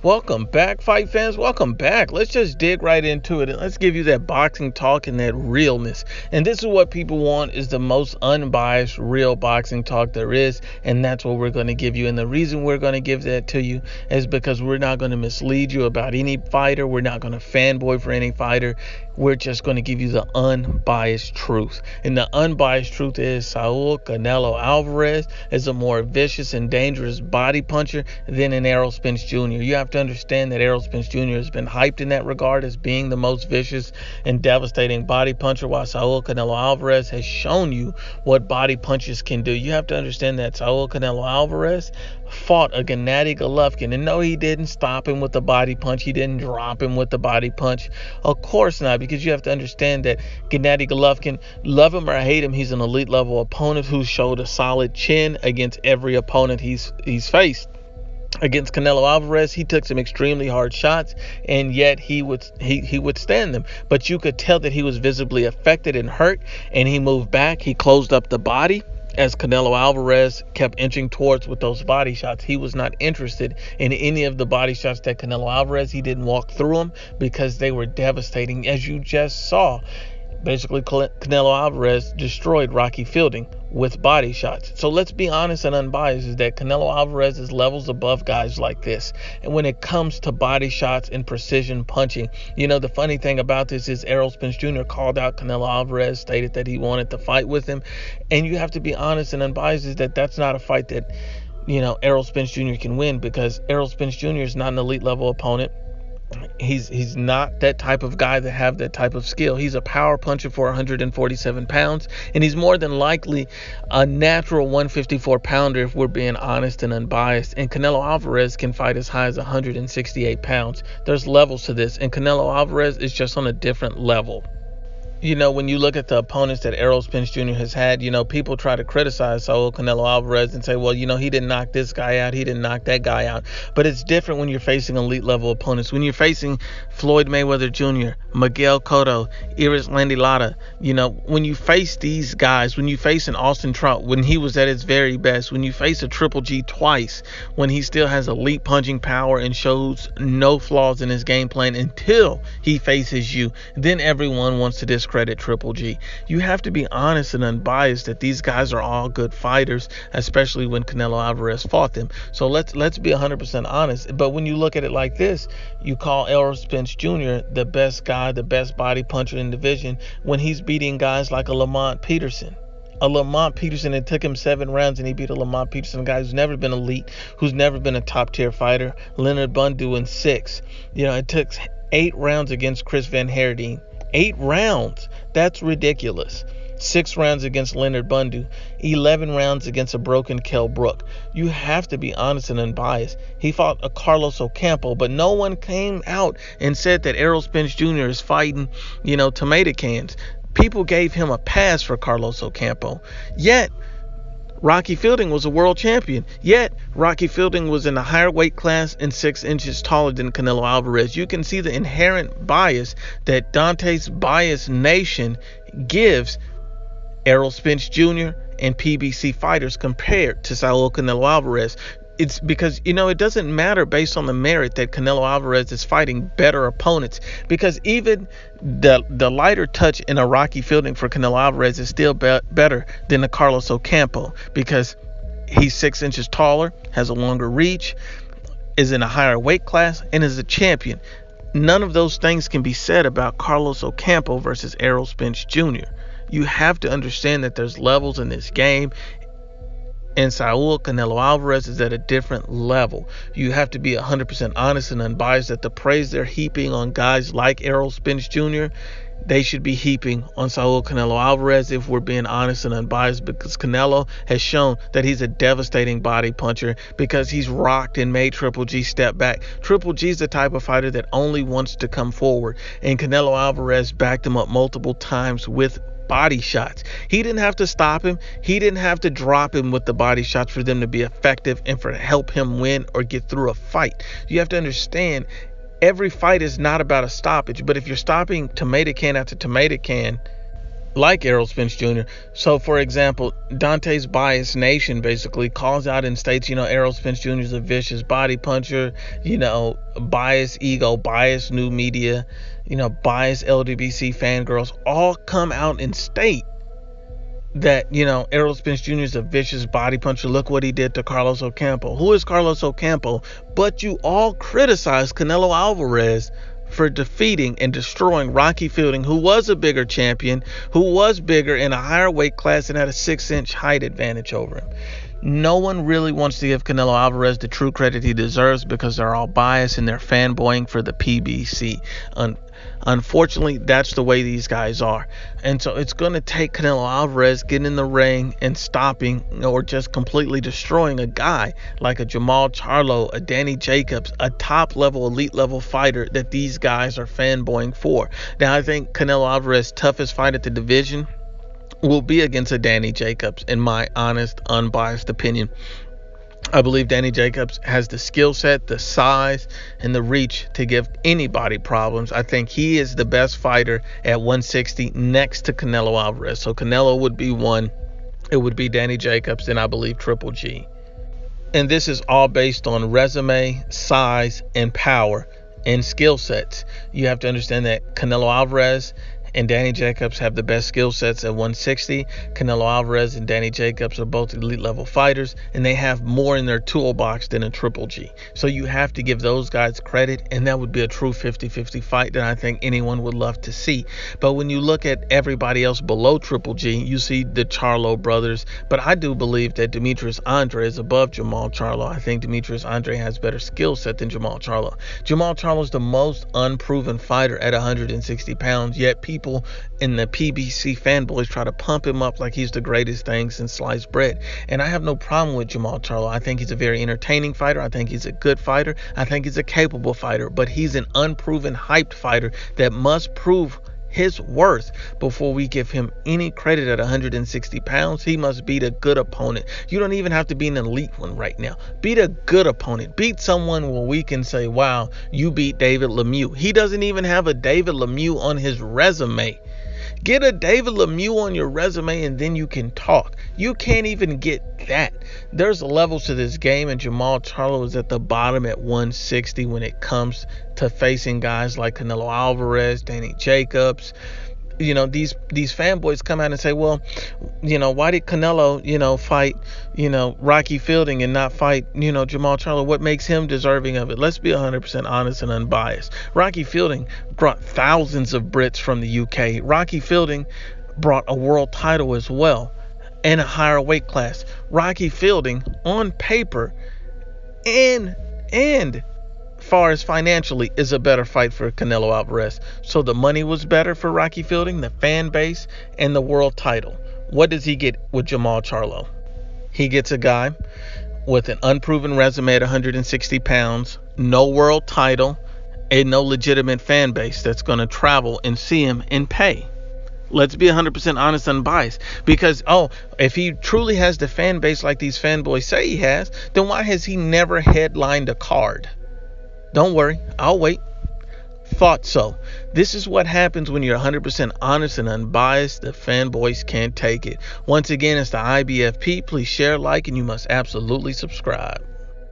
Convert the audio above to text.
Welcome back, fight fans. Welcome back. Let's just dig right into it and let's give you that boxing talk and that realness. And this is what people want, is the most unbiased, real boxing talk there is. And that's what we're going to give you. And the reason we're going to give that to you is because we're not going to mislead you about any fighter. We're not going to fanboy for any fighter. We're just going to give you the unbiased truth. And the unbiased truth is Saul Canelo Alvarez is a more vicious and dangerous body puncher than an Errol Spence Jr. You have to understand that Errol Spence Jr. has been hyped in that regard as being the most vicious and devastating body puncher, while Saul Canelo Alvarez has shown you what body punches can do. You have to understand that Saul Canelo Alvarez fought a Gennady Golovkin, and no, he didn't stop him with the body punch. He didn't drop him with the body punch. Of course not, because you have to understand that Gennady Golovkin, love him or hate him, he's an elite level opponent who showed a solid chin against every opponent he's faced. Against Canelo Alvarez, he took some extremely hard shots, and yet he would stand them. But you could tell that he was visibly affected and hurt, and he moved back. He closed up the body as Canelo Alvarez kept inching towards with those body shots. He was not interested in any of the body shots that Canelo Alvarez. He didn't walk through them because they were devastating, as you just saw. Basically, Canelo Alvarez destroyed Rocky Fielding with body shots. So let's be honest and unbiased, is that Canelo Alvarez is levels above guys like this. And when it comes to body shots and precision punching, you know, the funny thing about this is Errol Spence Jr. called out Canelo Alvarez, stated that he wanted to fight with him. And you have to be honest and unbiased, is that that's not a fight that, you know, Errol Spence Jr. can win, because Errol Spence Jr. is not an elite level opponent. He's not that type of guy that have that type of skill. He's a power puncher for 147 pounds, and he's more than likely a natural 154 pounder if we're being honest and unbiased. And Canelo Alvarez can fight as high as 168 pounds. There's levels to this, and Canelo Alvarez is just on a different level. You know, when you look at the opponents that Errol Spence Jr. has had, you know, people try to criticize Saul Canelo Alvarez and say, well, you know, he didn't knock this guy out, he didn't knock that guy out. But it's different when you're facing elite level opponents. When you're facing Floyd Mayweather Jr., Miguel Cotto, Iris Landilata, you know, when you face these guys, when you face an Austin Trump when he was at his very best, when you face a Triple G twice, when he still has elite punching power and shows no flaws in his game plan until he faces you, then everyone wants to discredit Triple G. You have to be honest and unbiased that these guys are all good fighters, especially when Canelo Alvarez fought them. So let's be 100% honest. But when you look at it like this, you call Errol Spence Jr. the best guy, the best body puncher in the division, when he's beating guys like a Lamont Peterson. A Lamont Peterson, it took him 7 rounds and he beat a Lamont Peterson, a guy who's never been elite, who's never been a top tier fighter. Leonard Bundu in 6. You know, it took 8 rounds against Chris Van Herding. 8 rounds. That's ridiculous. 6 rounds against Leonard Bundu. 11 rounds against a broken Kell Brook. You have to be honest and unbiased. He fought a Carlos Ocampo, but no one came out and said that Errol Spence Jr. is fighting, you know, tomato cans. People gave him a pass for Carlos Ocampo. Yet Rocky Fielding was a world champion. Yet Rocky Fielding was in a higher weight class and 6 inches taller than Canelo Alvarez. You can see the inherent bias that Dante's Bias Nation gives Errol Spence Jr. and PBC fighters compared to Saul Canelo Alvarez. It's because, you know, it doesn't matter based on the merit that Canelo Alvarez is fighting better opponents, because even the lighter touch in a Rocky Fielding for Canelo Alvarez is still better than the Carlos Ocampo, because he's 6 inches taller, has a longer reach, is in a higher weight class, and is a champion. None of those things can be said about Carlos Ocampo versus Errol Spence Jr. You have to understand that there's levels in this game, and Saul Canelo Alvarez is at a different level. You have to be 100% honest and unbiased that the praise they're heaping on guys like Errol Spence Jr., they should be heaping on Saul Canelo Alvarez, if we're being honest and unbiased, because Canelo has shown that he's a devastating body puncher, because he's rocked and made Triple G step back. Triple G's the type of fighter that only wants to come forward, and Canelo Alvarez backed him up multiple times with body shots. He didn't have to stop him. He didn't have to drop him with the body shots for them to be effective and for to help him win or get through a fight. You have to understand, every fight is not about a stoppage, but if you're stopping tomato can after tomato can, like Errol Spence Jr. So, for example, Dante's Bias Nation basically calls out and states, Errol Spence Jr. is a vicious body puncher, bias ego, bias new media, bias LDBC fangirls all come out and state that, Errol Spence Jr. is a vicious body puncher. Look what he did to Carlos Ocampo. Who is Carlos Ocampo? But you all criticize Canelo Alvarez for defeating and destroying Rocky Fielding, who was a bigger champion, who was bigger in a higher weight class and had a 6-inch height advantage over him. No one really wants to give Canelo Alvarez the true credit he deserves because they're all biased and they're fanboying for the PBC. Unfortunately, that's the way these guys are. And so it's going to take Canelo Alvarez getting in the ring and stopping or just completely destroying a guy like a Jamal Charlo, a Danny Jacobs, a top-level, elite-level fighter that these guys are fanboying for. Now, I think Canelo Alvarez's toughest fight at the division will be against a Danny Jacobs, in my honest, unbiased opinion. I believe Danny Jacobs has the skill set, the size, and the reach to give anybody problems. I think he is the best fighter at 160 next to Canelo Alvarez. So Canelo would be one. It would be Danny Jacobs, and I believe Triple G. And this is all based on resume, size, and power and skill sets. You have to understand that Canelo Alvarez and Danny Jacobs have the best skill sets at 160. Canelo Alvarez and Danny Jacobs are both elite level fighters, and they have more in their toolbox than a Triple G. So you have to give those guys credit, and that would be a true 50-50 fight that I think anyone would love to see. But when you look at everybody else below Triple G, you see the Charlo brothers. But I do believe that Demetrius Andrade is above Jamal Charlo. I think Demetrius Andrade has better skill set than Jamal Charlo. Jamal Charlo is the most unproven fighter at 160 pounds, yet people in the PBC fanboys try to pump him up like he's the greatest thing since sliced bread. And I have no problem with Jamal Charlo. I think he's a very entertaining fighter. I think he's a good fighter. I think he's a capable fighter. But he's an unproven, hyped fighter that must prove his worth before we give him any credit at 160 pounds. He must beat a good opponent. You don't even have to be an elite one right now. Beat a good opponent. Beat someone where we can say, wow, you beat David Lemieux. He doesn't even have a David Lemieux on his resume. Get a David Lemieux on your resume and then you can talk. You can't even get that. There's levels to this game, and Jamal Charlo is at the bottom at 160 when it comes to facing guys like Canelo Alvarez, Danny Jacobs. These fanboys come out and say, well, why did Canelo, fight, Rocky Fielding and not fight, Jamal Charlo? What makes him deserving of it? Let's be 100% honest and unbiased. Rocky Fielding brought thousands of Brits from the UK. Rocky Fielding brought a world title as well and a higher weight class. Rocky Fielding, on paper and far as financially, is a better fight for Canelo Alvarez. So the money was better for Rocky Fielding, the fan base, and the world title. What does he get with Jamal Charlo? He gets a guy with an unproven resume at 160 pounds, no world title, and no legitimate fan base that's going to travel and see him and pay. Let's be 100% honest and unbiased. Because, if he truly has the fan base like these fanboys say he has, then why has he never headlined a card? Don't worry, I'll wait. Thought so. This is what happens when you're 100% honest and unbiased. The fanboys can't take it. Once again, it's the IBFP. Please share, like, and you must absolutely subscribe.